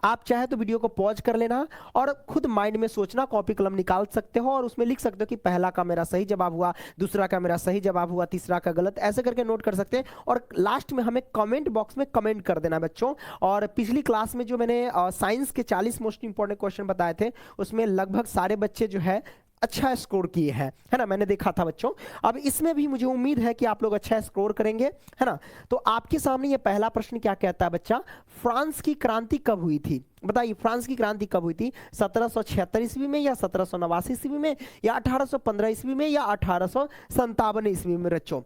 आप चाहे तो वीडियो को पॉज कर लेना और खुद माइंड में सोचना, कॉपी कलम निकाल सकते हो और उसमें लिख सकते हो कि पहला का मेरा सही जवाब हुआ, दूसरा का मेरा सही जवाब हुआ, तीसरा का गलत, ऐसे करके नोट कर सकते हैं। और लास्ट में हमें कमेंट बॉक्स में कमेंट कर देना बच्चों। और पिछली क्लास में जो मैंने साइंस के 40 मोस्ट इंपॉर्टेंट क्वेश्चन बताए थे, उसमें लगभग सारे बच्चे जो है अच्छा स्कोर किए हैं, है ना, मैंने देखा था बच्चों। अब इसमें भी मुझे उम्मीद है कि आप लोग अच्छा स्कोर करेंगे, है ना। तो आपके सामने ये पहला प्रश्न क्या कहता है बच्चा, फ्रांस की क्रांति कब हुई थी? बताइए, फ्रांस की क्रांति कब हुई थी? 1776 ईस्वी में, या 1789 ईस्वी में, या 1815 ईस्वी में, या 1857 ईस्वी में बच्चों,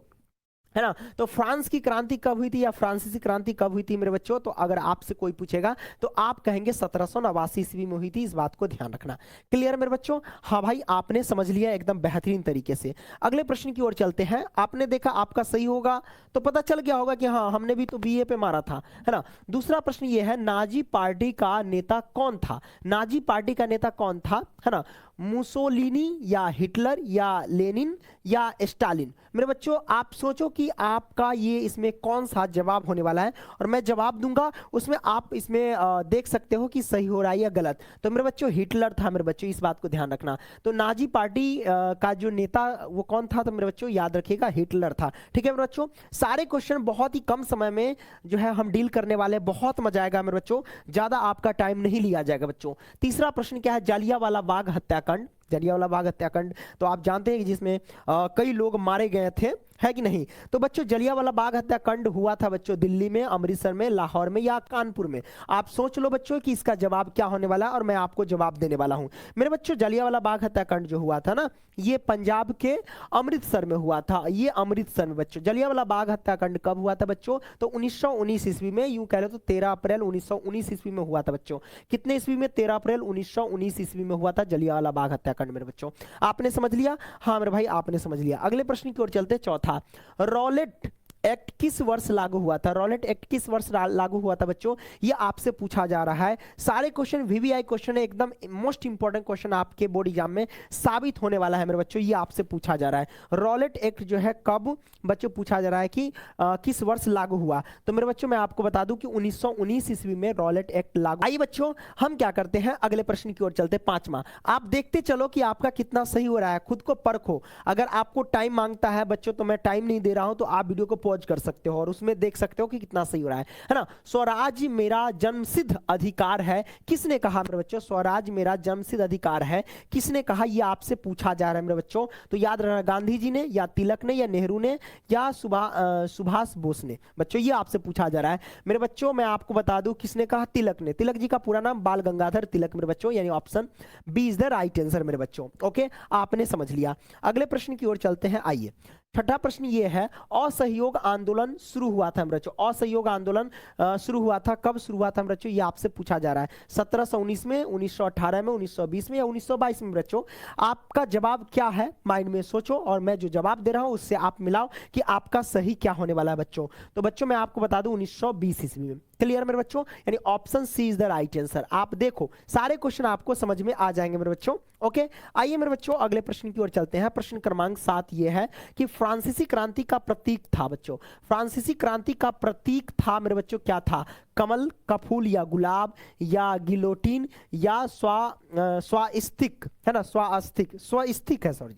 है ना। तो फ्रांस की क्रांति कब हुई थी या फ्रांसीसी क्रांति कब हुई थी मेरे बच्चों? तो अगर आपसे कोई पूछेगा तो आप कहेंगे 1789 ईस्वी में हुई थी, इस बात को ध्यान रखना। क्लियर मेरे बच्चों? हाँ भाई, आपने समझ लिया एकदम बेहतरीन तरीके से। अगले प्रश्न की ओर चलते हैं। आपने देखा आपका सही होगा तो पता चल गया होगा कि हाँ, हमने भी तो बीए पे मारा था, है ना। दूसरा प्रश्न ये है, नाजी पार्टी का नेता कौन था? नाजी पार्टी का नेता कौन था, है ना? मुसोलिनी या हिटलर या लेनिन या स्टालिन? मेरे बच्चों आप सोचो कि आपका ये इसमें कौन सा जवाब होने वाला है, और मैं जवाब दूंगा उसमें आप इसमें देख सकते हो कि सही हो रहा है या गलत। तो मेरे बच्चों हिटलर था मेरे बच्चों, इस बात को ध्यान रखना। तो नाजी पार्टी का जो नेता वो कौन था? तो मेरे बच्चों याद रखिएगा, हिटलर था। ठीक है मेरे बच्चों, सारे क्वेश्चन बहुत ही कम समय में जो है हम डील करने वाले, बहुत मजा आएगा मेरे बच्चों, ज्यादा आपका टाइम नहीं लिया जाएगा बच्चों। तीसरा प्रश्न क्या है, जालियांवाला बाग हत्याकांड। जलियांवाला बाग हत्याकांड तो आप जानते हैं कि जिसमें कई लोग मारे गए थे, है कि नहीं? तो बच्चों जलियांवाला बाग हत्याकांड हुआ था बच्चों दिल्ली में, अमृतसर में, लाहौर में या कानपुर में? आप सोच लो बच्चों कि इसका जवाब क्या होने वाला है, और मैं आपको जवाब देने वाला हूं। मेरे बच्चों जलियांवाला बाग हत्याकांड जो हुआ था ना, ये पंजाब के अमृतसर में हुआ था। ये अमृतसर में बच्चों जलियांवाला बाग हत्याकांड कब हुआ था बच्चों? तो 1919 ईस्वी में, यूं कह लो तो 13 अप्रैल 1919 ईस्वी में हुआ था बच्चों। कितने ईस्वी में? 13 अप्रैल 1919 ईस्वी में हुआ था जलियांवाला बाग हत्याकांड मेरे बच्चों। आपने समझ लिया? हाँ मेरे भाई, आपने समझ लिया। अगले प्रश्न की ओर चलते हैं, चौथा, रॉलेट एक्ट किस वर्ष लागू हुआ था? रॉलेट एक्ट किस वर्ष लागू हुआ था बच्चों? ये आपसे पूछा जा रहा है। सारे क्वेश्चन वीवीआई क्वेश्चन है, एकदम मोस्ट इंपॉर्टेंट क्वेश्चन आपके बोर्ड एग्जाम में साबित होने वाला है मेरे बच्चों। ये आपसे पूछा जा रहा है, रॉलेट एक्ट जो है कब बच्चों पूछा जा रहा है कि किस वर्ष लागू हुआ? तो मेरे बच्चों मैं आपको बता दूं कि 1919 ईस्वी में रॉलेट एक्ट लागू। आइए बच्चों हम क्या करते हैं, अगले प्रश्न की ओर चलते हैं, पांचवा। आप देखते चलो कि आपका कितना सही हो रहा है, खुद को परखो। अगर आपको टाइम मांगता है बच्चों तो मैं टाइम नहीं दे रहा हूं, तो आप वीडियो को पॉज कर सकते हो और उसमें देख सकते हो कि कितना सही हो रहा है ना। स्वराज मेरा जन्मसिद्ध अधिकार है, किसने कहा मेरे बच्चों? स्वराज मेरा जन्मसिद्ध अधिकार है, किसने कहा? ये आपसे पूछा जा रहा है मेरे बच्चों। तो याद रखना, गांधी जी ने, या तिलक ने, या नेहरू ने, या सुभाष बोस ने? बच्चों ये आपसे पूछा जा रहा है मेरे बच्चों। मैं आपको बता दूं किसने कहा, तिलक ने। तिलक जी का पूरा नाम बाल गंगाधर तिलक मेरे बच्चों, यानी option B is the right answer मेरे बच्चों। ओके, आपने समझ लिया। अगले प्रश्न की ओर चलते हैं। आइए, छठा प्रश्न ये है, असहयोग आंदोलन शुरू हुआ था बच्चों। असहयोग आंदोलन शुरू हुआ था, कब शुरू हुआ था बच्चों? ये आपसे पूछा जा रहा है। 1719 में, 1918 में, 1920 में, या 1922 में बच्चों? आपका जवाब क्या है माइंड में सोचो, और मैं जो जवाब दे रहा हूं उससे आप मिलाओ कि आपका सही क्या होने वाला है बच्चों। तो बच्चों मैं आपको बता दूं 1920 ईस्वी में। क्लियर मेरे बच्चों? यानी option C is the right answer. आप देखो सारे क्वेश्चन आपको समझ में आ जाएंगे मेरे बच्चों। ओके, आइए मेरे बच्चों अगले प्रश्न की ओर चलते हैं। प्रश्न क्रमांक 7 ये है कि फ्रांसीसी क्रांति का प्रतीक था बच्चों। फ्रांसीसी क्रांति का प्रतीक था मेरे बच्चों, क्या था? कमल का फूल, या गुलाब, या गिलोटिन, या स्वास्तिक, है ना, स्वास्तिक है, सॉरी,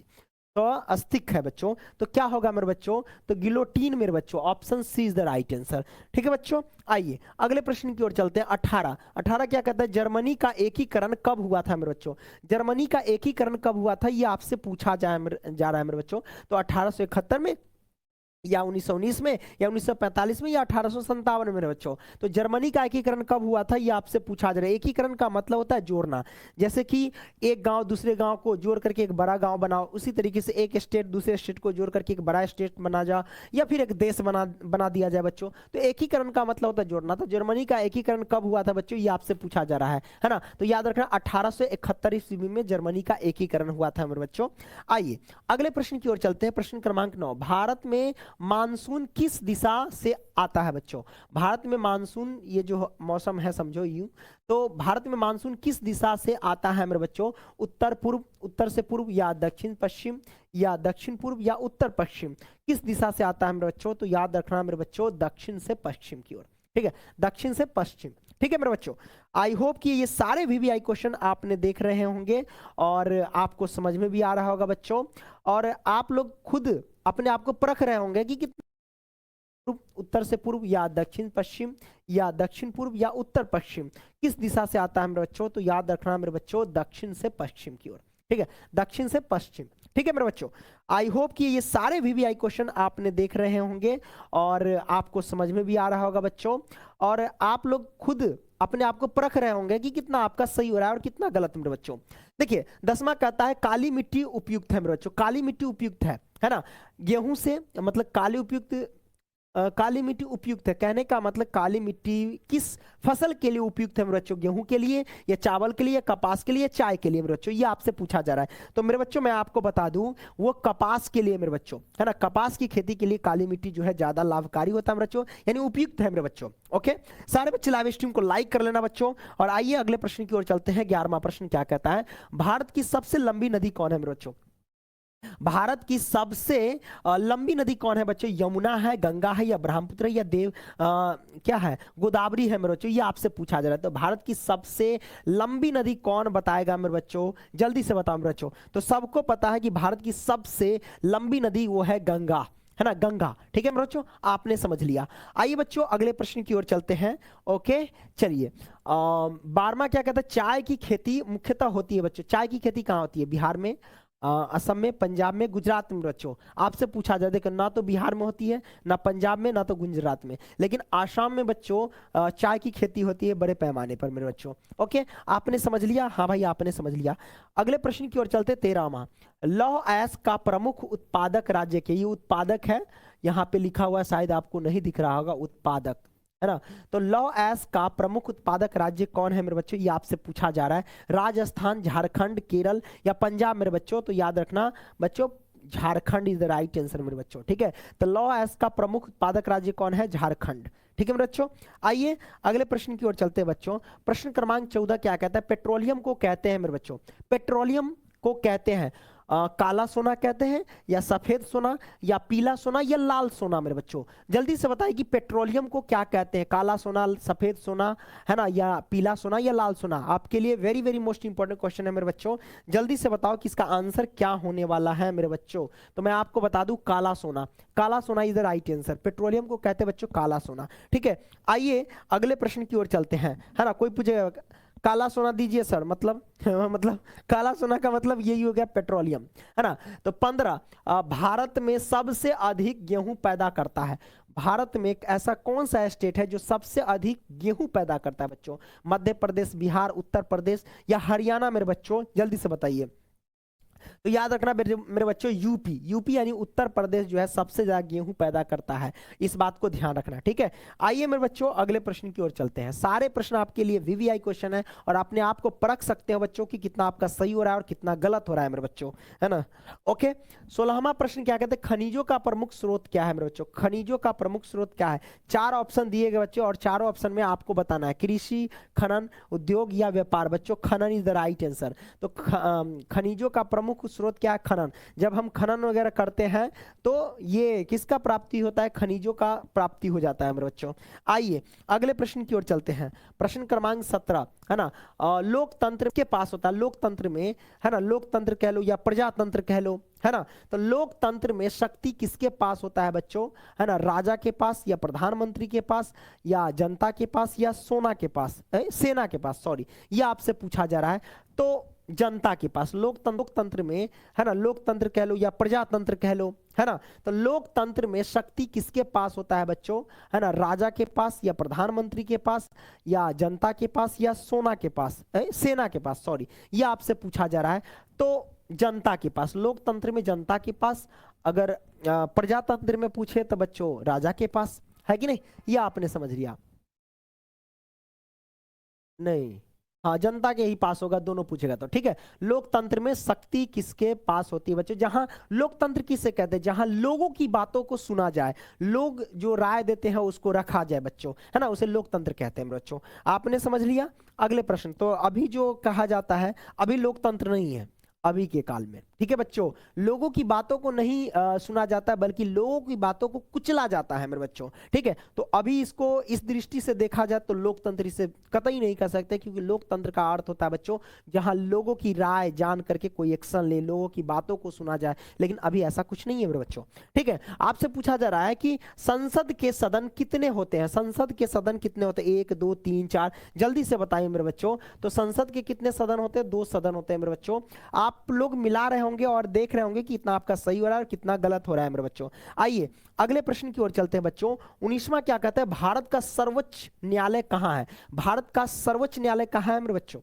तो अस्तिक है बच्चों। तो क्या होगा मेरे बच्चों? तो गिलोटीन मेरे बच्चों, option C is the right answer. ठीक है बच्चों, आइए अगले प्रश्न की ओर चलते हैं। 18 क्या कहता है, जर्मनी का एकीकरण कब हुआ था मेरे बच्चों? जर्मनी का एकीकरण कब हुआ था, ये आपसे पूछा जा रहा है मेरे बच्चों। तो 1871 में, या 1919 में, या 1945 में, या 1857 में मेरे बच्चों? तो जर्मनी का एकीकरण कब हुआ था ये आपसे पूछा जा रहा है। एकीकरण का मतलब होता है जोड़ना, जैसे कि एक गांव दूसरे गांव को जोड़ करके एक बड़ा गांव बनाओ, उसी तरीके से एक स्टेट दूसरे स्टेट को जोड़ करके एक बड़ा स्टेट बना जा, या फिर एक देश बना दिया जाए बच्चों। तो एकीकरण का मतलब होता है जोड़ना। तो जर्मनी का एकीकरण कब हुआ था बच्चों, ये आपसे पूछा जा रहा है ना। तो याद रखना 1871 ईस्वी में जर्मनी का एकीकरण हुआ था मेरे बच्चों। आइए अगले प्रश्न की ओर चलते हैं। प्रश्न क्रमांक 9, भारत में मानसून किस दिशा से आता है बच्चों? भारत में मानसून, ये जो मौसम है समझो यूं, तो भारत में मानसून किस दिशा से आता है मेरे बच्चों? उत्तर पूर्व, उत्तर से पूर्व, या दक्षिण पश्चिम, या दक्षिण पूर्व, या उत्तर पश्चिम? किस दिशा से आता है मेरे बच्चों? तो याद रखना मेरे बच्चों, दक्षिण से पश्चिम की ओर। ठीक है, दक्षिण से पश्चिम। ठीक है मेरे बच्चों, आई होप कि ये सारे वीवीआई क्वेश्चन आपने देख रहे होंगे और आपको समझ में भी आ रहा होगा बच्चों, और आप लोग खुद अपने आप को परख रहे होंगे कि कितना उत्तर से पूर्व या दक्षिण पश्चिम या दक्षिण पूर्व या उत्तर पश्चिम किस दिशा से आता है मेरे बच्चों। तो याद रखना मेरे बच्चों, दक्षिण से पश्चिम की ओर, ठीक है, दक्षिण से पश्चिम। ठीक है मेरे बच्चों, आई होप कि ये सारे वीवीआई क्वेश्चन आपने देख रहे होंगे और आपको समझ में भी आ रहा होगा बच्चों, और आप लोग खुद अपने आप को परख रहे होंगे कि कितना आपका सही हो रहा है और कितना गलत मेरे बच्चों। देखिए 10वां कहता है काली मिट्टी उपयुक्त है मेरे बच्चों, काली मिट्टी उपयुक्त है ना। गेहूं से मतलब काली उपयुक्त काली मिट्टी उपयुक्त है, कहने का मतलब काली मिट्टी किस फसल के लिए उपयुक्त है मेरे बच्चों, गेहूं के लिए या चावल के लिए, कपास के लिए, चाय के लिए मेरे बच्चों, ये आपसे पूछा जा रहा है। तो मेरे बच्चों मैं आपको बता दूं वो कपास के लिए मेरे बच्चों, है ना, कपास की खेती के लिए काली मिट्टी जो है ज्यादा लाभकारी होता है मेरे बच्चों, यानी उपयुक्त है मेरे बच्चों। ओके, सारे बच्चे लाइव स्ट्रीम को लाइक कर लेना बच्चों। और आइए अगले प्रश्न की ओर चलते हैं। 11वां प्रश्न क्या कहता है, भारत की सबसे लंबी नदी कौन है मेरे बच्चों। भारत की सबसे लंबी नदी कौन है बच्चों, यमुना है, गंगा है, या ब्रह्मपुत्र है, या क्या है, गोदावरी है मेरे बच्चों, ये आपसे पूछा जा रहा है। तो भारत की सबसे लंबी नदी कौन बताएगा मेरे बच्चों, जल्दी से बताओ मेरे बच्चों। तो सबको पता है कि भारत की सबसे लंबी नदी वो है गंगा, है ना, गंगा। ठीक है मेरे बच्चों, आपने समझ लिया। आइए बच्चों अगले प्रश्न की ओर चलते हैं। ओके चलिए, 12वां क्या कहता है, चाय की खेती मुख्यतः होती है बच्चों, चाय की खेती कहाँ होती है, बिहार में, असम में, पंजाब में, गुजरात में बच्चों। आपसे पूछा जाए, देखो ना तो बिहार में होती है, ना पंजाब में, ना तो गुजरात में, लेकिन आसाम में बच्चों चाय की खेती होती है बड़े पैमाने पर मेरे बच्चों। ओके, आपने समझ लिया, हाँ भाई आपने समझ लिया। अगले प्रश्न की ओर चलते, 13वां, लौह अयस्क का प्रमुख उत्पादक राज्य के, ये उत्पादक है, यहाँ पे लिखा हुआ शायद आपको नहीं दिख रहा होगा, उत्पादक, है ना। तो लौह अयस्क का प्रमुख उत्पादक राज्य कौन है मेरे बच्चों, ये आपसे पूछा जा रहा है। राजस्थान, झारखंड, केरल या पंजाब मेरे बच्चों। तो याद रखना बच्चों, Jharkhand is the right answer मेरे बच्चों। ठीक है, तो लौह अयस्क का प्रमुख उत्पादक राज्य कौन है, झारखंड। ठीक है मेरे बच्चों, आइए अगले प्रश्न की ओर चलते हैं बच्चों। प्रश्न क्रमांक 14 क्या कहता है, पेट्रोलियम को कहते हैं मेरे बच्चों, पेट्रोलियम को कहते हैं काला सोना कहते हैं, या सफेद सोना, या पीला सोना, या लाल सोना मेरे बच्चों। जल्दी से बताइए कि पेट्रोलियम को क्या कहते हैं, काला सोना, सफेद सोना, है ना, या पीला सोना, या लाल सोना। आपके लिए very very most important question है मेरे बच्चों, जल्दी से बताओ कि इसका आंसर क्या होने वाला है मेरे बच्चों। तो मैं आपको बता दूं, काला सोना, काला सोना is the right answer. Petroleum को कहते हैं बच्चों काला सोना। ठीक है, आइए अगले प्रश्न की ओर चलते हैं, है ना। कोई पूछेगा काला सोना दीजिए सर, मतलब मतलब काला सोना का मतलब यही हो गया पेट्रोलियम, है ना। तो 15, भारत में सबसे अधिक गेहूं पैदा करता है, भारत में एक ऐसा कौन सा स्टेट है जो सबसे अधिक गेहूं पैदा करता है बच्चों, मध्य प्रदेश, बिहार, उत्तर प्रदेश या हरियाणा मेरे बच्चों, जल्दी से बताइए। तो याद रखना मेरे बच्चों, यूपी, यूपी यानी उत्तर प्रदेश जो है सबसे ज्यादा गेहूं पैदा करता है, इस बात को ध्यान रखना। ठीक है, आइए मेरे बच्चों अगले प्रश्न की ओर चलते हैं। सारे प्रश्न आपके लिए वीवीआई क्वेश्चन है और अपने आप को परख सकते हो बच्चों कि कितना आपका सही हो रहा है और कितना गलत हो रहा है मेरे बच्चों, है ना। ओके, 16वां प्रश्न क्या कहते हैं, खनिजों का प्रमुख स्रोत क्या है मेरे बच्चों, खनिजों का प्रमुख स्रोत क्या है। 4 ऑप्शन दिए गए बच्चों और चारों ऑप्शन में आपको बताना है, कृषि, खनन, उद्योग या व्यापार। बच्चों खनन इज द राइट आंसर। तो खनिजों का प्रमुख स्रोत क्या है, खनन। जब हम खनन वगैरह करते हैं तो ये किसका प्राप्ति होता है, खनिजों का प्राप्ति हो जाता है मेरे बच्चों। आइए अगले प्रश्न की ओर चलते हैं। प्रश्न क्रमांक 17, है ना, लोकतंत्र के पास होता है, लोकतंत्र में, है ना, लोकतंत्र कह लो या प्रजातंत्र कह लो, है ना। तो लोकतंत्र में शक्ति किसके पास होता है बच्चों, है ना, राजा के पास, या प्रधानमंत्री के पास, या जनता के पास, या सोना के पास, सेना के पास, सॉरी, ये आपसे पूछा जा रहा है। तो जनता के पास, लोकतंत्र में, है ना, लोकतंत्र कह लो या प्रजातंत्र कह लो, है ना। तो लोकतंत्र में शक्ति किसके पास होता है बच्चों, है ना, राजा के पास, या प्रधानमंत्री के पास, या जनता के पास, या सोना के पास, सेना के पास, सॉरी, ये आपसे पूछा जा रहा है। तो जनता के पास, लोकतंत्र में जनता के पास, अगर प्रजातंत्र में पूछे तो बच्चों राजा के पास, है कि नहीं, ये आपने समझ लिया। नहीं, हाँ जनता के ही पास होगा, दोनों पूछेगा तो। ठीक है, लोकतंत्र में शक्ति किसके पास होती है बच्चों, जहां लोकतंत्र किसे कहते हैं, जहां लोगों की बातों को सुना जाए, लोग जो राय देते हैं उसको रखा जाए बच्चों, है ना, उसे लोकतंत्र कहते हैं बच्चों। आपने समझ लिया। अगले प्रश्न, तो अभी जो कहा जाता है, अभी लोकतंत्र नहीं है अभी के काल में, ठीक है बच्चों, लोगों की बातों को नहीं सुना जाता बल्कि लोगों की बातों को कुचला जाता है मेरे बच्चों। ठीक है, तो अभी इसको इस दृष्टि से देखा जाए तो लोकतंत्र इसे कतई नहीं कर सकते, क्योंकि लोकतंत्र का अर्थ होता है बच्चों जहां लोगों की राय जान करके कोई एक्शन ले, लोगों की बातों को सुना जाए, लेकिन अभी ऐसा कुछ नहीं है मेरे बच्चों। ठीक है, आपसे पूछा जा रहा है कि संसद के सदन कितने होते हैं, संसद के सदन कितने होते हैं, 1 2 3 4, जल्दी से बताइए मेरे बच्चों। तो संसद के कितने सदन होते हैं, 2 सदन होते हैं मेरे बच्चों। आप लोग मिला रहे होंगे और देख रहे होंगे कि कितना आपका सही हो रहा है और कितना गलत हो रहा है मेरे बच्चों। आइए अगले प्रश्न की ओर चलते हैं बच्चों। 19वां क्या कहता है, भारत का सर्वोच्च न्यायालय कहां है, भारत का सर्वोच्च न्यायालय कहां है मेरे बच्चों,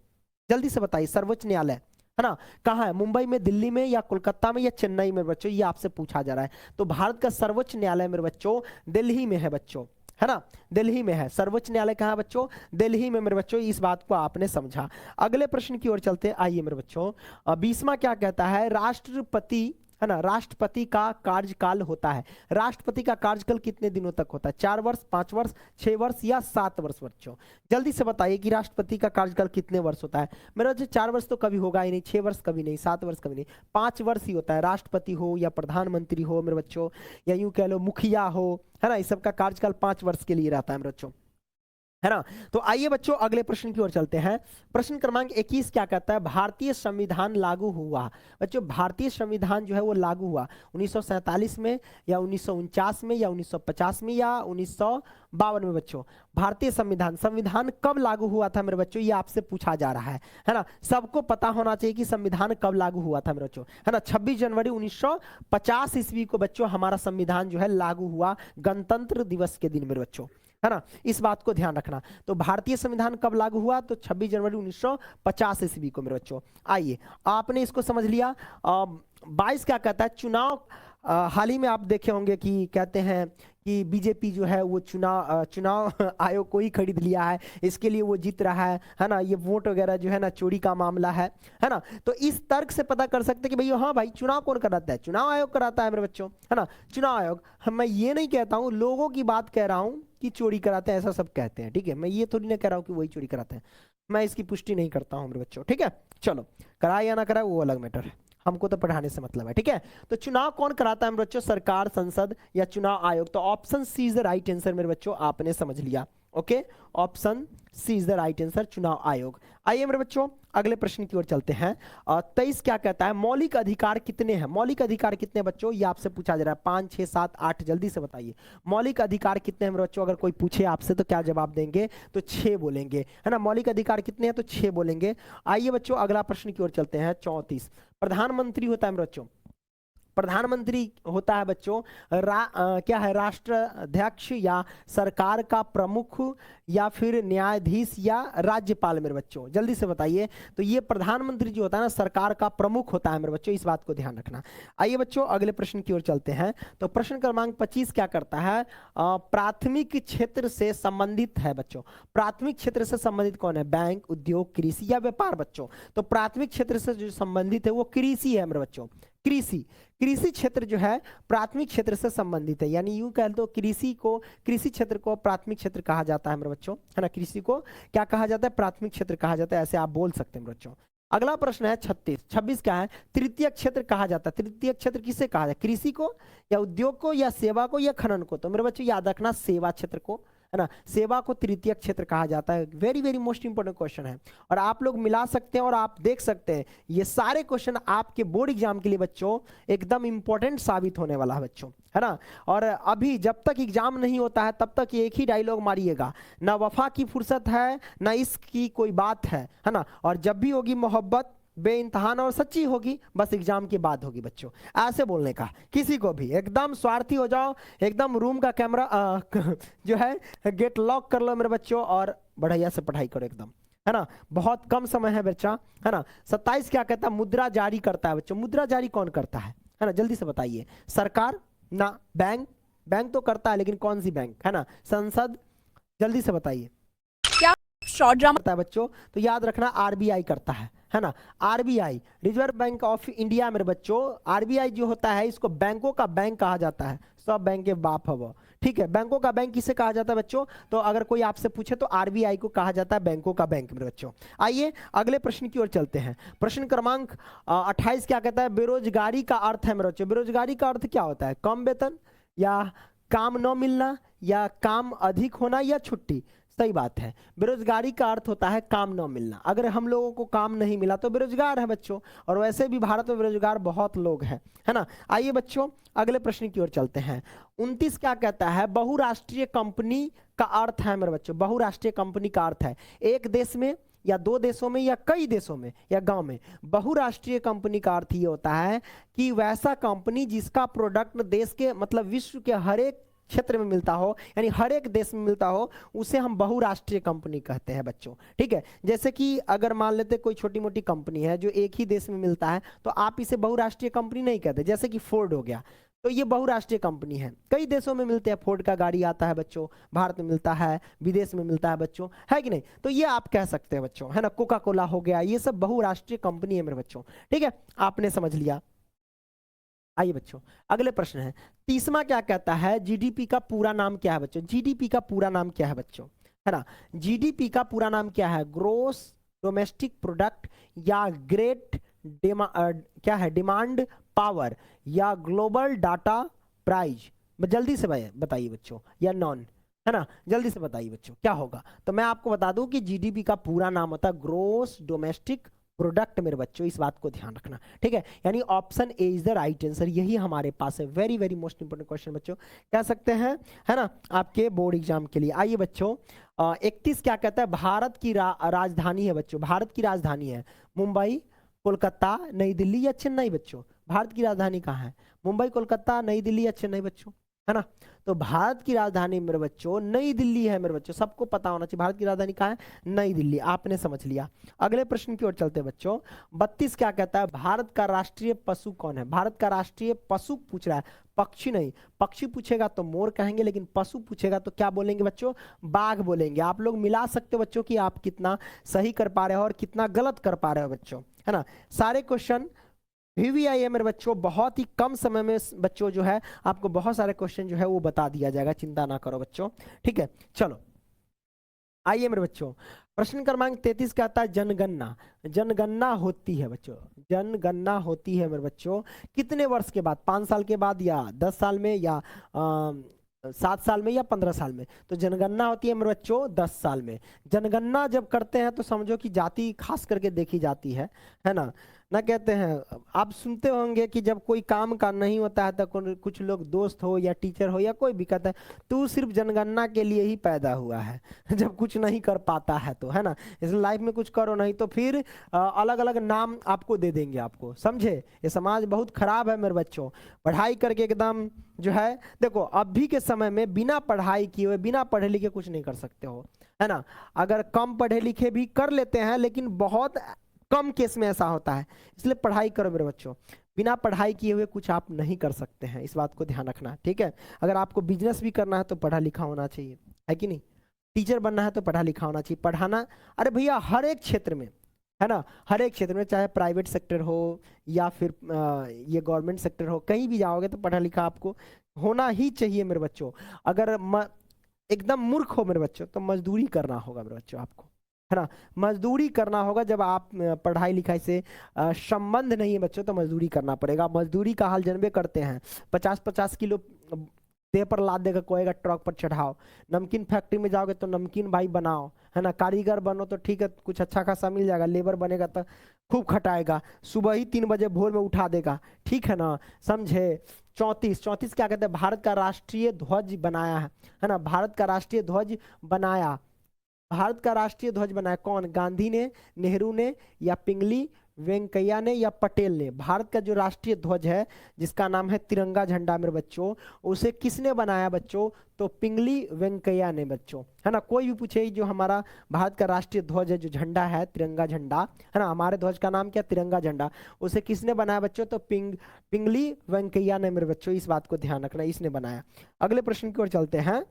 जल्दी से बताइए। सर्वोच्च न्यायालय है ना, कहां है, मुंबई में, दिल्ली में, या कोलकाता में, या चेन्नई में बच्चों, ये आपसे पूछा जा रहा है। तो भारत का सर्वोच्च न्यायालय मेरे बच्चों दिल्ली में है बच्चों, है ना, दिल्ली में है। सर्वोच्च न्यायालय कहाँ है बच्चों, दिल्ली में मेरे बच्चों, इस बात को आपने समझा। अगले प्रश्न की ओर चलते हैं, आइए मेरे बच्चों। 20वां क्या कहता है, राष्ट्रपति, है ना, राष्ट्रपति का कार्यकाल होता है, राष्ट्रपति का कार्यकाल कितने दिनों तक होता है, 4 वर्ष, 5 वर्ष, 6 वर्ष या 7 वर्ष बच्चों, जल्दी से बताइए कि राष्ट्रपति का कार्यकाल कितने वर्ष होता है। मेरा बच्चे 4 वर्ष तो कभी होगा ही नहीं, 6 वर्ष कभी नहीं, 7 वर्ष कभी नहीं, 5 वर्ष ही होता है। राष्ट्रपति हो या प्रधानमंत्री हो मेरे बच्चों, या यूं कह लो मुखिया हो, है ना, इस सबका कार्यकाल 5 वर्ष के लिए रहता है मेरे बच्चों, है ना। तो आइए बच्चों अगले प्रश्न की ओर चलते हैं। प्रश्न क्रमांक 21 क्या कहता है, भारतीय संविधान लागू हुआ, बच्चों भारतीय संविधान जो है वो लागू हुआ 1947 में, या 1949 में, या 1950 में, या 1952 में बच्चों। भारतीय संविधान, संविधान कब लागू हुआ था मेरे बच्चों, ये आपसे पूछा जा रहा है ना। सबको पता होना चाहिए कि संविधान कब लागू हुआ था मेरे बच्चों, है ना। 26 जनवरी 1950 ईस्वी को बच्चों हमारा संविधान जो है लागू हुआ, गणतंत्र दिवस के दिन मेरे बच्चों, है ना, इस बात को ध्यान रखना। तो भारतीय संविधान कब लागू हुआ, तो 26 जनवरी 1950 ईस्वी को मेरे बच्चों। आइए आपने इसको समझ लिया। 22 क्या कहता है, चुनाव, हाल ही में आप देखे होंगे कि कहते हैं कि बीजेपी जो है वो चुनाव आयोग को ही खरीद लिया है, इसके लिए वो जीत रहा है ना, ये वोट वगैरह जो है ना चोरी का मामला है ना। तो इस तर्क से पता कर सकते हैं कि भैया हाँ भाई चुनाव कौन कराता है, चुनाव आयोग कराता है मेरे बच्चों, है ना, चुनाव आयोग। मैं ये नहीं कहता हूँ, लोगों की बात कह रहा हूँ कि चोरी कराते हैं, ऐसा सब कहते हैं, ठीक है। मैं ये थोड़ी ना कह रहा हूँ कि वही चोरी कराते हैं, मैं इसकी पुष्टि नहीं करता हूँ मेरे बच्चों, ठीक है। चलो कराए या ना कराए वो अलग मैटर है, हमको तो पढ़ाने से मतलब है, ठीक है। तो चुनाव कौन कराता है मेरे बच्चों, सरकार, संसद या चुनाव आयोग। तो option C is the right answer मेरे बच्चों, आपने समझ लिया, okay. Option C is the right answer, चुनाव आयोग। आइए मेरे बच्चों अगले प्रश्न की ओर चलते हैं। 23 क्या कहता है, मौलिक अधिकार कितने हैं, मौलिक अधिकार कितने बच्चों, ये आपसे पूछा जा रहा है। 5 6 7 8, जल्दी से बताइए मौलिक अधिकार कितने हैं मेरे बच्चों। अगर कोई पूछे आपसे तो क्या जवाब देंगे, तो 6 बोलेंगे, है ना। मौलिक अधिकार कितने हैं, तो 6 बोलेंगे। आइए बच्चों अगला प्रश्न की ओर चलते हैं। 34 प्रधानमंत्री होता है मेरे बच्चों, प्रधानमंत्री होता है बच्चों क्या है, राष्ट्राध्यक्ष या सरकार का प्रमुख या फिर न्यायाधीश या राज्यपाल मेरे बच्चों, जल्दी से बताइए। तो ये प्रधानमंत्री जो होता है ना सरकार का प्रमुख होता है मेरे बच्चों, इस बात को ध्यान रखना। आइए बच्चों अगले प्रश्न की ओर चलते हैं। तो प्रश्न क्रमांक 25 क्या करता है, प्राथमिक क्षेत्र से संबंधित है बच्चों। प्राथमिक क्षेत्र से संबंधित कौन है, बैंक, उद्योग, कृषि या व्यापार बच्चों। तो प्राथमिक क्षेत्र से जो संबंधित है वो कृषि है मेरे बच्चों, कृषि। कृषि क्षेत्र जो है प्राथमिक क्षेत्र से संबंधित है, यानी यूं कह दो कृषि क्षेत्र को प्राथमिक क्षेत्र कहा जाता है मेरे बच्चों, है ना। कृषि को क्या कहा जाता है, प्राथमिक क्षेत्र कहा जाता है, ऐसे आप बोल सकते हैं मेरे बच्चों। अगला प्रश्न है 26 क्या है, तृतीय क्षेत्र कहा जाता है। तृतीय क्षेत्र किसे कहा जाए, कृषि को या उद्योग को या सेवा को या खनन को। तो मेरे बच्चों याद रखना सेवा क्षेत्र को, है ना, सेवा को तृतीय क्षेत्र कहा जाता है। Very very most important question है, और आप लोग मिला सकते हैं और आप देख सकते हैं ये सारे क्वेश्चन आपके बोर्ड एग्जाम के लिए बच्चों एकदम इंपॉर्टेंट साबित होने वाला है बच्चों, है ना। और अभी जब तक एग्जाम नहीं होता है तब तक एक ही डायलॉग मारिएगा, ना वफा की फुर्सत है ना इश्क की कोई बात है ना। और जब भी होगी मोहब्बत बेइंतहान और सच्ची होगी, बस एग्जाम के बाद होगी बच्चों, ऐसे बोलने का। किसी को भी एकदम स्वार्थी हो जाओ, एकदम रूम का कैमरा जो है गेट लॉक कर लो मेरे बच्चों, और बढ़िया से पढ़ाई करो एकदम, है ना। बहुत कम समय है बच्चा, है ना। 27 क्या कहता है, मुद्रा जारी करता है बच्चों। मुद्रा जारी कौन करता है ना, जल्दी से बताइए। सरकार ना, बैंक, बैंक तो करता है लेकिन कौन सी बैंक, है ना, संसद, जल्दी से बताइए। क्या शॉर्ट ड्रामा करता है बच्चों, तो याद रखना आरबीआई करता है ना। RBI reserve bank of India मेरे बच्चों, आरबीआई जो होता है इसको बैंकों का बैंक कहा जाता है, सब बैंक के बाप हव। ठीक है, बैंकों का बैंक किसे कहा जाता है बच्चों? तो अगर कोई आपसे पूछे तो आरबीआई को कहा जाता है बैंकों का बैंक मेरे बच्चों। आइए अगले प्रश्न की ओर चलते हैं। प्रश्न क्रमांक 28 क्या कहता है? बेरोजगारी का अर्थ है मेरे बच्चों। बेरोजगारी का अर्थ क्या होता है? कम वेतन, या काम न मिलना, या काम अधिक होना, या छुट्टी। सही बात है, बेरोजगारी का अर्थ होता है काम न मिलना। अगर हम लोगों को काम नहीं मिला तो बेरोजगार है बच्चों, और वैसे भी भारत में बेरोजगार बहुत लोग हैं, है ना। आइए बच्चों अगले प्रश्न की ओर चलते हैं। 29 क्या कहता है? बहुराष्ट्रीय कंपनी का अर्थ है मेरे बच्चों। बहुराष्ट्रीय कंपनी का अर्थ है एक देश में, या दो देशों में, या कई देशों में, या गांव में। बहुराष्ट्रीय कंपनी का अर्थ ये होता है कि वैसा कंपनी जिसका प्रोडक्ट देश के मतलब विश्व के हर एक क्षेत्र में मिलता हो, यानी हर एक देश में मिलता हो, उसे हम बहुराष्ट्रीय कंपनी कहते हैं बच्चों। ठीक है, जैसे कि अगर मान लेते कोई छोटी मोटी कंपनी है जो एक ही देश में मिलता है, तो आप इसे बहुराष्ट्रीय कंपनी नहीं कहते। जैसे कि फोर्ड हो गया, तो ये बहुराष्ट्रीय कंपनी है, कई देशों में मिलते हैं। फोर्ड का गाड़ी आता है बच्चों, भारत में मिलता है, विदेश में मिलता है बच्चों, है कि नहीं? तो ये आप कह सकते हैं बच्चों, है ना। कोका कोला हो गया, ये सब बहुराष्ट्रीय कंपनी है मेरे बच्चों। ठीक है, आपने समझ लिया। आइए बच्चों अगले प्रश्न है 30वां क्या कहता है? जीडीपी का पूरा नाम क्या है बच्चों? जीडीपी का पूरा नाम क्या है बच्चों, है ना। जीडीपी का पूरा नाम क्या है? ग्रोस डोमेस्टिक प्रोडक्ट, या ग्रेट क्या है डिमांड पावर, या ग्लोबल डाटा प्राइज। जल्दी से बताइए बच्चों, या नॉन, है ना। जल्दी से बताइए बच्चों क्या होगा। तो मैं आपको बता दूं कि जीडीपी का पूरा नाम होता है ग्रोस डोमेस्टिक प्रोडक्ट मेरे बच्चों, इस बात को ध्यान रखना। ठीक है, यानी option A is the right answer, यही हमारे पास है। Very very most important question बच्चों, कह सकते हैं, है ना, आपके बोर्ड एग्जाम के लिए। आइए बच्चों 31 क्या कहता है? भारत की राजधानी है बच्चों। भारत की राजधानी है मुंबई, कोलकाता, नई दिल्ली, या चेन्नई बच्चों। भारत की राजधानी कहाँ है? मुंबई, कोलकाता, नई दिल्ली, या चेन्नई बच्चों, है ना। तो भारत की राजधानी मेरे बच्चों नई दिल्ली है मेरे बच्चों, सबको पता होना चाहिए भारत की राजधानी कहाँ है? नई दिल्ली। आपने समझ लिया। अगले प्रश्न की ओर चलते हैं बच्चों। 32 क्या कहता है? भारत का राष्ट्रीय पशु कौन है? भारत का राष्ट्रीय पशु पूछ रहा है, पक्षी नहीं। पक्षी पूछेगा तो मोर कहेंगे, लेकिन पशु पूछेगा तो क्या बोलेंगे बच्चों? बाघ बोलेंगे। आप लोग मिला सकते हो बच्चों कि आप कितना सही कर पा रहे हो और कितना गलत कर पा रहे हो बच्चों, है ना। सारे क्वेश्चन वीवीआई है मेरे बच्चों, बहुत ही कम समय में बच्चों जो है आपको बहुत सारे क्वेश्चन जो है वो बता दिया जाएगा, चिंता ना करो बच्चों। ठीक है, चलो आइए मेरे बच्चों प्रश्न क्रमांक 33 कहता है जनगणना। जनगणना होती है बच्चों, जनगणना होती है मेरे बच्चों कितने वर्ष के बाद? 5 साल के बाद, या 10 साल में, या 7 साल में, या 15 साल में? तो जनगणना होती है मेरे बच्चों 10 साल में। जनगणना जब करते हैं तो समझो कि जाति खास करके देखी जाती है ना। ना कहते हैं, आप सुनते होंगे कि जब कोई काम का नहीं होता है तो कुछ लोग दोस्त हो या टीचर हो या कोई भी कहता है तू सिर्फ जनगणना के लिए ही पैदा हुआ है जब कुछ नहीं कर पाता है तो, है ना। इस लाइफ में कुछ करो नहीं तो फिर अलग अलग नाम आपको दे देंगे, आपको समझे। ये समाज बहुत खराब है मेरे बच्चों, पढ़ाई करके एकदम जो है, देखो अभी के समय में बिना पढ़ाई किए हुए, बिना पढ़े लिखे कुछ नहीं कर सकते हो, है ना। अगर कम पढ़े लिखे भी कर लेते हैं, लेकिन बहुत कम केस में ऐसा होता है, इसलिए पढ़ाई करो मेरे बच्चों। बिना पढ़ाई किए हुए कुछ आप नहीं कर सकते हैं, इस बात को ध्यान रखना, ठीक है। अगर आपको बिजनेस भी करना है तो पढ़ा लिखा होना चाहिए, है कि नहीं। टीचर बनना है तो पढ़ा लिखा होना चाहिए। पढ़ाना, अरे भैया हर एक क्षेत्र में, है ना, हर एक क्षेत्र में, चाहे प्राइवेट सेक्टर हो या फिर ये गवर्नमेंट सेक्टर हो, कहीं भी जाओगे तो पढ़ा लिखा आपको होना ही चाहिए मेरे बच्चों। अगर एकदम मूर्ख हो मेरे बच्चों तो मजदूरी करना होगा मेरे बच्चों आपको, है ना। मजदूरी करना होगा, जब आप पढ़ाई लिखाई से संबंध नहीं है बच्चों तो मजदूरी करना पड़ेगा। मजदूरी का हाल जानबे करते हैं, 50-50 किलो देह पर लाद देगा, कोएगा ट्रक पर चढ़ाओ। नमकीन फैक्ट्री में जाओगे तो नमकीन भाई बनाओ, है ना। कारीगर बनो तो ठीक है, कुछ अच्छा खासा मिल जाएगा। लेबर बनेगा तो खूब खटाएगा, सुबह ही 3 बजे भोर में उठा देगा, ठीक है ना, समझे। 34 क्या कहते हैं? भारत का राष्ट्रीय ध्वज बनाया है ना। भारत का राष्ट्रीय ध्वज बनाया, भारत का राष्ट्रीय ध्वज बनाया कौन? गांधी ने, नेहरू ने, या पिंगली वेंकैया ने, या पटेल ने? भारत का जो राष्ट्रीय ध्वज है जिसका नाम है तिरंगा झंडा मेरे बच्चों, उसे किसने बनाया बच्चों? तो पिंगली वेंकैया ने बच्चों, है ना। कोई भी पूछे जो हमारा भारत का राष्ट्रीय ध्वज है, जो झंडा है तिरंगा झंडा, है ना, हमारे ध्वज का नाम क्या? तिरंगा झंडा। उसे किसने बनाया बच्चों? तो पिंगली वेंकैया ने मेरे बच्चों, इस बात को ध्यान रखना, इसने बनाया। अगले प्रश्न की ओर चलते हैं।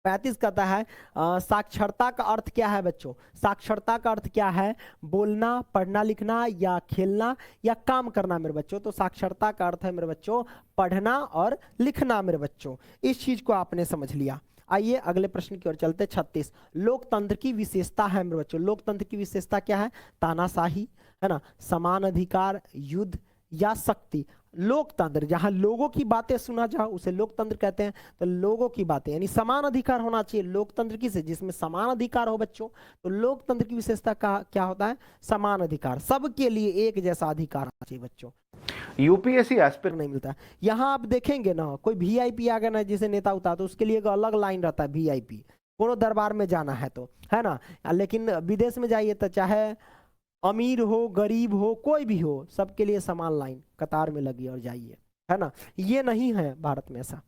35 कहता है साक्षरता का अर्थ क्या है बच्चों? साक्षरता का अर्थ क्या है? बोलना, पढ़ना लिखना, या खेलना, या काम करना मेरे बच्चों। तो साक्षरता का अर्थ है मेरे बच्चों पढ़ना और लिखना मेरे बच्चों। इस चीज को आपने समझ लिया। आइए अगले प्रश्न की ओर चलते। 36 लोकतंत्र की विशेषता है मेरे बच्चों। लोकतंत्र की विशेषता क्या है? तानाशाही, है ना, समान अधिकार, युद्ध, या शक्ति। लोकतंत्र जहां लोगों की बातें सुना जाओ उसे लोकतंत्र कहते हैं। तो लोगों की बातें यानी समान अधिकार होना चाहिए। लोकतंत्र किसे? जिसमें समान अधिकार हो बच्चों। तो लोकतंत्र की विशेषता का क्या होता है? समान अधिकार, सबके लिए एक जैसा अधिकार होना चाहिए बच्चों। यूपीएससी एस्पिरेंट नहीं मिलता। यहाँ आप देखेंगे ना, कोई वीआईपी आ गया ना, जैसे नेता उता, तो उसके लिए एक अलग लाइन रहता है वीआईपी, कोनो दरबार में जाना है तो, है ना। लेकिन विदेश में जाइए तो चाहे अमीर हो गरीब हो कोई भी हो, सबके लिए समान लाइन कतार में लगी और जाइए, है ना। ये नहीं है भारत में ऐसा।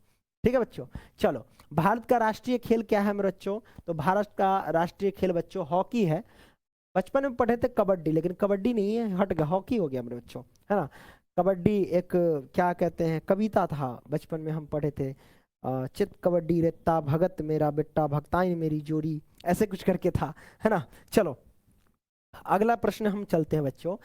ठीक है बच्चों। चलो, भारत का राष्ट्रीय खेल क्या है मेरे बच्चों? तो भारत का राष्ट्रीय खेल बच्चों हॉकी है। बचपन में पढ़े थे कबड्डी, लेकिन कबड्डी नहीं है, हट गया, हॉकी हो गया मेरे बच्चों, है ना। कबड्डी एक क्या कहते हैं, कविता था, बचपन में हम पढ़े थे, चित कबड्डी रेता भगत मेरा बेटा भगताई मेरी जोड़ी, ऐसे कुछ करके था, है ना। चलो अगला प्रश्न हम चलते हैं बच्चों।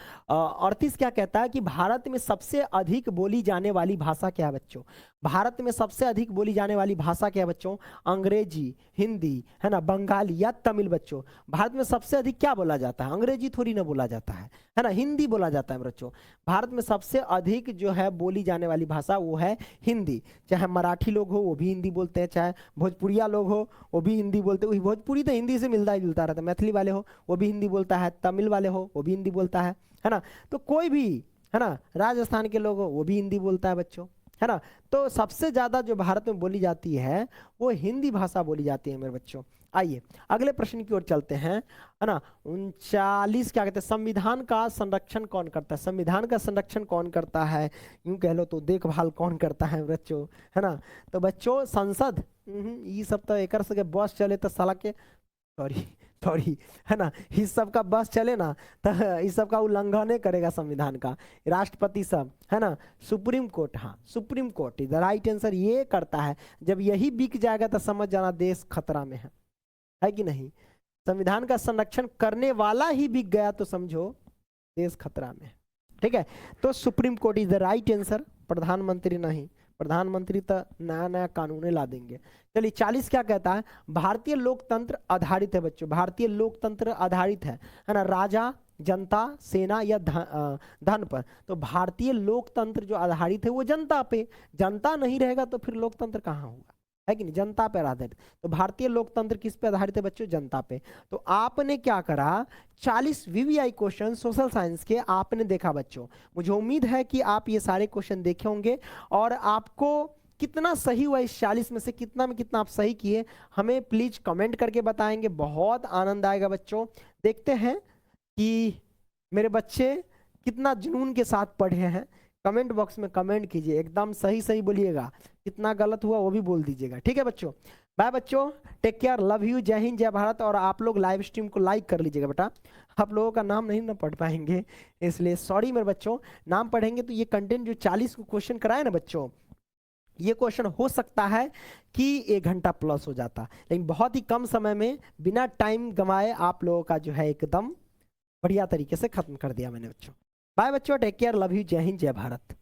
38 क्या कहता है कि भारत में सबसे अधिक बोली जाने वाली भाषा क्या है बच्चों? भारत में सबसे अधिक बोली जाने वाली भाषा क्या है बच्चों? अंग्रेजी, हिंदी, है ना, बंगाली, या तमिल बच्चों। भारत में सबसे अधिक क्या बोला जाता है? अंग्रेजी थोड़ी ना बोला जाता है ना, हिंदी बोला जाता है बच्चों। भारत में सबसे अधिक जो है बोली जाने वाली भाषा वो है हिंदी। चाहे मराठी लोग हो वो भी हिंदी बोलते हैं, चाहे भोजपुरिया लोग हो वो भी हिंदी बोलते हैं। भोजपुरी तो हिंदी से मिलता ही जुलता रहता है। मैथिली वाले हो वो भी हिंदी बोलता है, तमिल वाले हो वो भी हिंदी बोलता है ना। तो कोई भी, है ना, राजस्थान के लोग हो वो भी हिंदी बोलता है बच्चों, है ना। तो सबसे ज्यादा जो भारत में बोली जाती है वो हिंदी भाषा बोली जाती है मेरे बच्चों। आइए अगले प्रश्न की ओर चलते हैं, है ना। 39 क्या कहते हैं? संविधान का संरक्षण कौन करता है? संविधान का संरक्षण कौन करता है, यूं कह लो तो देखभाल कौन करता है बच्चों, है ना। तो बच्चों संसद, ये सब तो एक से बस चले तो साला के, सॉरी सॉरी, है ना, इस सब का बस चले ना तो इस सब का उल्लंघन करेगा संविधान का, राष्ट्रपति सब, है ना। सुप्रीम कोर्ट, हाँ supreme court is the right answer, ये करता है। जब यही बिक जाएगा तो समझ जाना देश खतरा में है कि नहीं। संविधान का संरक्षण करने वाला ही बिक गया तो समझो देश खतरा में है। ठीक है, तो supreme court is the right answer, प्रधानमंत्री नहीं। प्रधानमंत्री तो नया नया कानून ला देंगे। चलिए 40 क्या कहता है? भारतीय लोकतंत्र आधारित है बच्चों। भारतीय लोकतंत्र आधारित है ना, राजा, जनता, सेना, या धन पर। तो भारतीय लोकतंत्र जो आधारित है वो जनता पे। जनता नहीं रहेगा तो फिर लोकतंत्र कहाँ होगा, है कि नहीं, जनता पर आधारित। तो भारतीय लोकतंत्र किस पे आधारित है बच्चों? जनता पे। तो आपने क्या करा, 40 वीवीआई क्वेश्चन सोशल साइंस के आपने देखा बच्चों। मुझे उम्मीद है कि आप ये सारे क्वेश्चन देखे होंगे और आपको कितना सही हुआ इस 40 में से कितना में कितना आप सही किए हमें प्लीज कमेंट करके बताएंगे, बहुत आनंद आएगा बच्चों। देखते हैं कि मेरे बच्चे कितना जुनून के साथ पढ़े हैं। कमेंट बॉक्स में कमेंट कीजिए, एकदम सही सही बोलिएगा, कितना गलत हुआ वो भी बोल दीजिएगा। ठीक है बच्चों, बाय बच्चों, टेक केयर, लव यू, जय हिंद जय भारत। और आप लोग लाइव स्ट्रीम को लाइक कर लीजिएगा बेटा, आप लोगों का नाम नहीं ना पढ़ पाएंगे इसलिए सॉरी मेरे बच्चों। नाम पढ़ेंगे तो ये कंटेंट जो 40 क्वेश्चन कराए ना बच्चों, ये क्वेश्चन हो सकता है कि 1 घंटा प्लस हो जाता, लेकिन बहुत ही कम समय में बिना टाइम गंवाए आप लोगों का जो है एकदम बढ़िया तरीके से खत्म कर दिया मैंने बच्चों। बाय बच्चों, टेक केयर, लव यू, जय हिंद जय भारत।